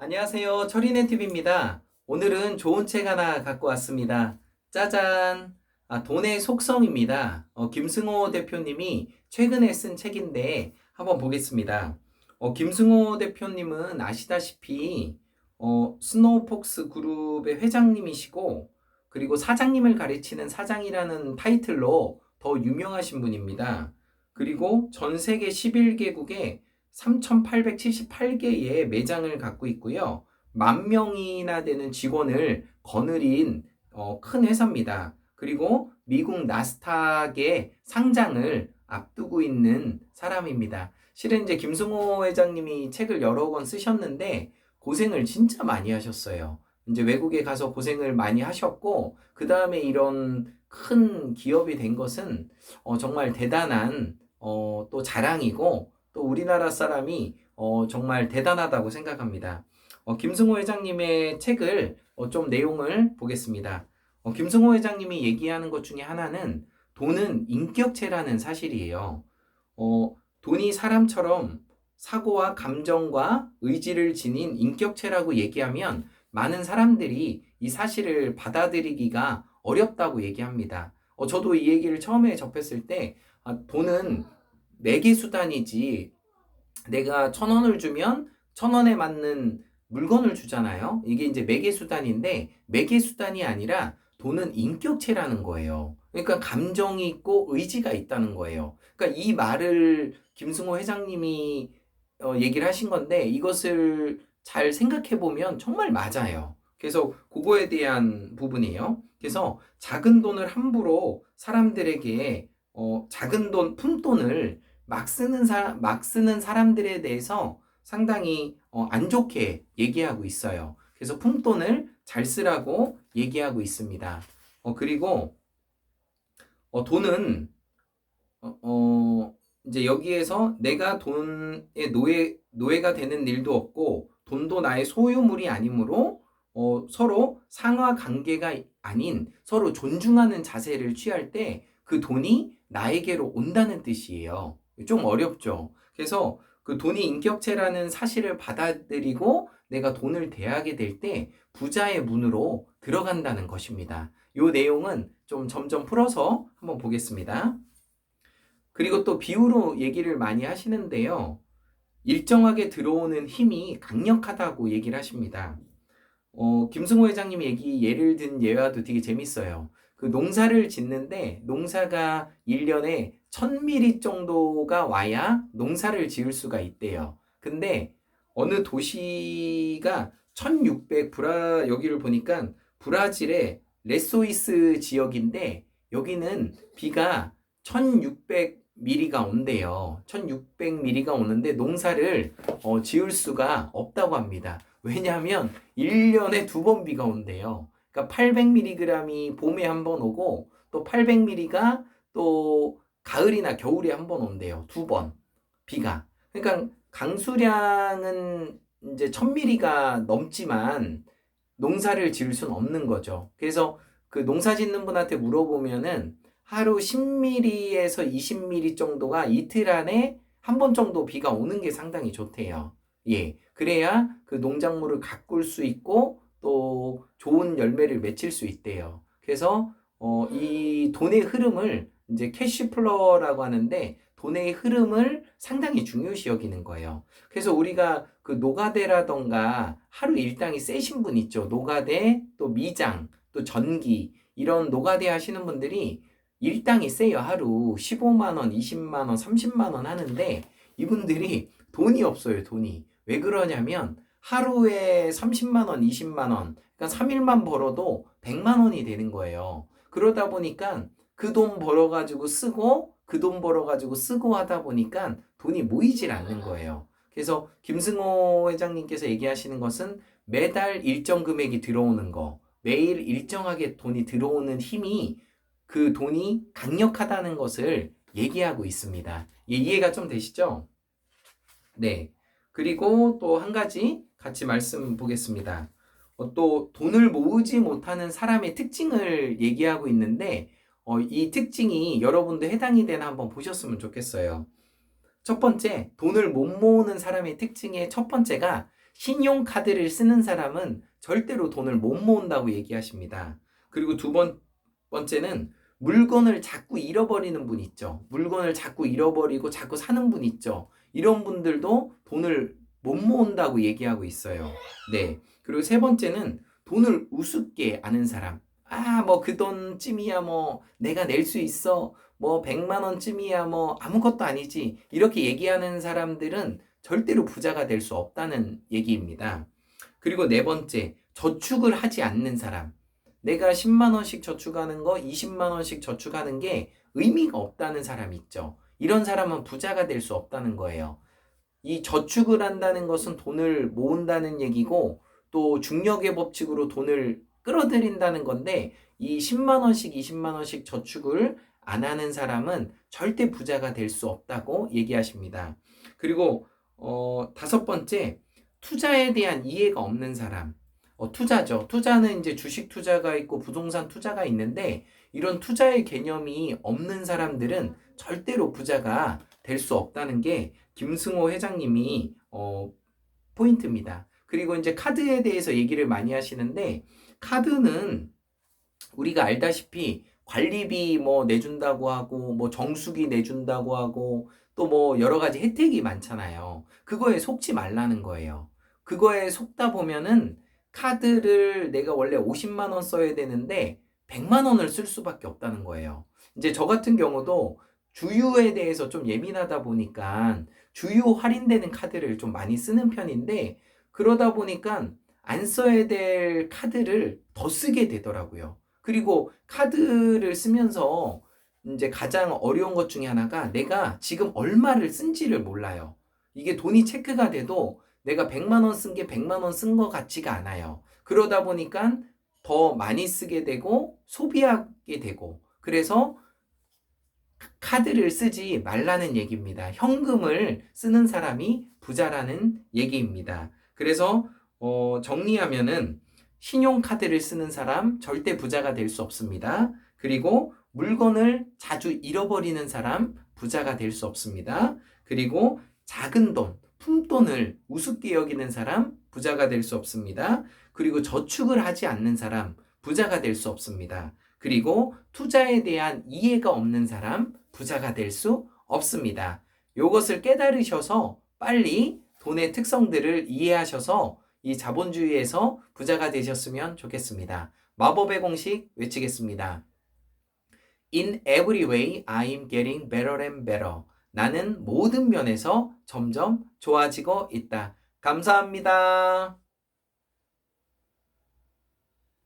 안녕하세요. 철인앤TV입니다. 오늘은 좋은 책 하나 갖고 왔습니다. 짜잔! 돈의 속성입니다. 김승호 대표님이 최근에 쓴 책인데 한번 보겠습니다. 김승호 대표님은 아시다시피 스노우폭스 그룹의 회장님이시고 그리고 사장님을 가르치는 사장이라는 타이틀로 더 유명하신 분입니다. 그리고 전 세계 11개국에 3,878개의 매장을 갖고 있고요. 10,000명이나 되는 직원을 거느린 큰 회사입니다. 그리고 미국 나스닥의 상장을 앞두고 있는 사람입니다. 실은 이제 김승호 회장님이 책을 여러 권 쓰셨는데 고생을 진짜 많이 하셨어요. 이제 외국에 가서 고생을 많이 하셨고 그 다음에 이런 큰 기업이 된 것은 정말 대단한 또 자랑이고 또 우리나라 사람이 정말 대단하다고 생각합니다. 김승호 회장님의 책을 좀 내용을 보겠습니다. 김승호 회장님이 얘기하는 것 중에 하나는 돈은 인격체라는 사실이에요. 돈이 사람처럼 사고와 감정과 의지를 지닌 인격체라고 얘기하면 많은 사람들이 이 사실을 받아들이기가 어렵다고 얘기합니다. 저도 이 얘기를 처음에 접했을 때 돈은 매개 수단이지 내가 1,000원을 주면 1,000원에 맞는 물건을 주잖아요. 이게 이제 매개 수단인데 매개 수단이 아니라 돈은 인격체라는 거예요. 그러니까 감정이 있고 의지가 있다는 거예요. 그러니까 이 말을 김승호 회장님이 얘기를 하신 건데 이것을 잘 생각해 보면 정말 맞아요. 그래서 그거에 대한 부분이에요. 그래서 작은 돈을 함부로 사람들에게 작은 돈, 푼돈을 막 쓰는 사람들에 대해서 상당히 안 좋게 얘기하고 있어요. 그래서 푼돈을 잘 쓰라고 얘기하고 있습니다. 그리고 돈은 이제 여기에서 내가 돈의 노예가 되는 일도 없고 돈도 나의 소유물이 아니므로 서로 상하 관계가 아닌 서로 존중하는 자세를 취할 때 그 돈이 나에게로 온다는 뜻이에요. 좀 어렵죠. 그래서 그 돈이 인격체라는 사실을 받아들이고 내가 돈을 대하게 될 때 부자의 문으로 들어간다는 것입니다. 이 내용은 좀 점점 풀어서 한번 보겠습니다. 그리고 또 비유로 얘기를 많이 하시는데요. 일정하게 들어오는 힘이 강력하다고 얘기를 하십니다. 김승호 회장님 예를 든 예화도 되게 재밌어요. 그 농사를 짓는데 농사가 1년에 1,000mm 정도가 와야 농사를 지을 수가 있대요. 근데 어느 도시가 1,600 여기를 보니까 브라질의 레소이스 지역인데 여기는 비가 1,600mm가 온대요. 1,600mm가 오는데 농사를 지을 수가 없다고 합니다. 왜냐하면 1년에 2번 비가 온대요. 그러니까 800mg이 봄에 한 번 오고 또 800mg가 또 가을이나 겨울에 한 번 온대요. 2번 비가. 그러니까 강수량은 이제 1,000mg가 넘지만 농사를 지을 수는 없는 거죠. 그래서 그 농사 짓는 분한테 물어보면은 하루 10mm에서 20mm 정도가 이틀 안에 한 번 정도 비가 오는 게 상당히 좋대요. 예. 그래야 그 농작물을 가꿀 수 있고 또 좋은 열매를 맺힐 수 있대요. 그래서 이 돈의 흐름을 이제 캐시플로라고 하는데 돈의 흐름을 상당히 중요시 여기는 거예요. 그래서 우리가 그 노가대라던가 하루 일당이 세신 분 있죠. 노가대, 또 미장, 또 전기 이런 노가대 하시는 분들이 일당이 세요. 하루 15만 원, 20만 원, 30만 원 하는데 이분들이 돈이 없어요. 돈이. 왜 그러냐면 하루에 30만 원, 20만 원, 그러니까 3일만 벌어도 100만 원이 되는 거예요. 그러다 보니까 그 돈 벌어가지고 쓰고 그 돈 벌어가지고 쓰고 하다 보니까 돈이 모이질 않는 거예요. 그래서 김승호 회장님께서 얘기하시는 것은 매달 일정 금액이 들어오는 거, 매일 일정하게 돈이 들어오는 힘이 그 돈이 강력하다는 것을 얘기하고 있습니다. 이해가 좀 되시죠? 네. 그리고 또 한 가지 같이 말씀 보겠습니다. 또 돈을 모으지 못하는 사람의 특징을 얘기하고 있는데 이 특징이 여러분도 해당이 되나 한번 보셨으면 좋겠어요. 첫 번째, 돈을 못 모으는 사람의 특징의 첫 번째가 신용카드를 쓰는 사람은 절대로 돈을 못 모은다고 얘기하십니다. 그리고 번째는 물건을 자꾸 잃어버리는 분 있죠. 물건을 자꾸 잃어버리고 자꾸 사는 분 있죠. 이런 분들도 돈을 못 모은다고 얘기하고 있어요. 네. 그리고 세 번째는 돈을 우습게 아는 사람. 뭐 그 돈쯤이야 뭐 내가 낼 수 있어. 뭐 100만 원쯤이야 뭐 아무것도 아니지. 이렇게 얘기하는 사람들은 절대로 부자가 될 수 없다는 얘기입니다. 그리고 네 번째, 저축을 하지 않는 사람. 내가 10만 원씩 저축하는 거, 20만 원씩 저축하는 게 의미가 없다는 사람이 있죠. 이런 사람은 부자가 될 수 없다는 거예요. 이 저축을 한다는 것은 돈을 모은다는 얘기고 또 중력의 법칙으로 돈을 끌어들인다는 건데 이 10만 원씩 20만 원씩 저축을 안 하는 사람은 절대 부자가 될 수 없다고 얘기하십니다. 그리고 다섯 번째, 투자에 대한 이해가 없는 사람. 투자죠. 투자는 이제 주식 투자가 있고 부동산 투자가 있는데 이런 투자의 개념이 없는 사람들은 절대로 부자가 될 수 없다는 게 김승호 회장님이 포인트입니다. 그리고 이제 카드에 대해서 얘기를 많이 하시는데 카드는 우리가 알다시피 관리비 뭐 내준다고 하고 뭐 정수기 내준다고 하고 또 뭐 여러 가지 혜택이 많잖아요. 그거에 속지 말라는 거예요. 그거에 속다 보면은 카드를 내가 원래 50만 원 써야 되는데 100만 원을 쓸 수밖에 없다는 거예요. 이제 저 같은 경우도 주유에 대해서 좀 예민하다 보니까 주유 할인되는 카드를 좀 많이 쓰는 편인데 그러다 보니까 안 써야 될 카드를 더 쓰게 되더라고요. 그리고 카드를 쓰면서 이제 가장 어려운 것 중에 하나가 내가 지금 얼마를 쓴지를 몰라요. 이게 돈이 체크가 돼도 내가 100만 원 쓴 게 100만 원 쓴 것 같지가 않아요. 그러다 보니까 더 많이 쓰게 되고 소비하게 되고 그래서 카드를 쓰지 말라는 얘기입니다. 현금을 쓰는 사람이 부자라는 얘기입니다. 그래서 정리하면은 신용카드를 쓰는 사람 절대 부자가 될 수 없습니다. 그리고 물건을 자주 잃어버리는 사람 부자가 될 수 없습니다. 그리고 작은 돈, 푼돈을 우습게 여기는 사람 부자가 될 수 없습니다. 그리고 저축을 하지 않는 사람 부자가 될 수 없습니다. 그리고 투자에 대한 이해가 없는 사람 부자가 될 수 없습니다. 이것을 깨달으셔서 빨리 돈의 특성들을 이해하셔서 이 자본주의에서 부자가 되셨으면 좋겠습니다. 마법의 공식 외치겠습니다. In every way, I'm getting better and better. 나는 모든 면에서 점점 좋아지고 있다. 감사합니다.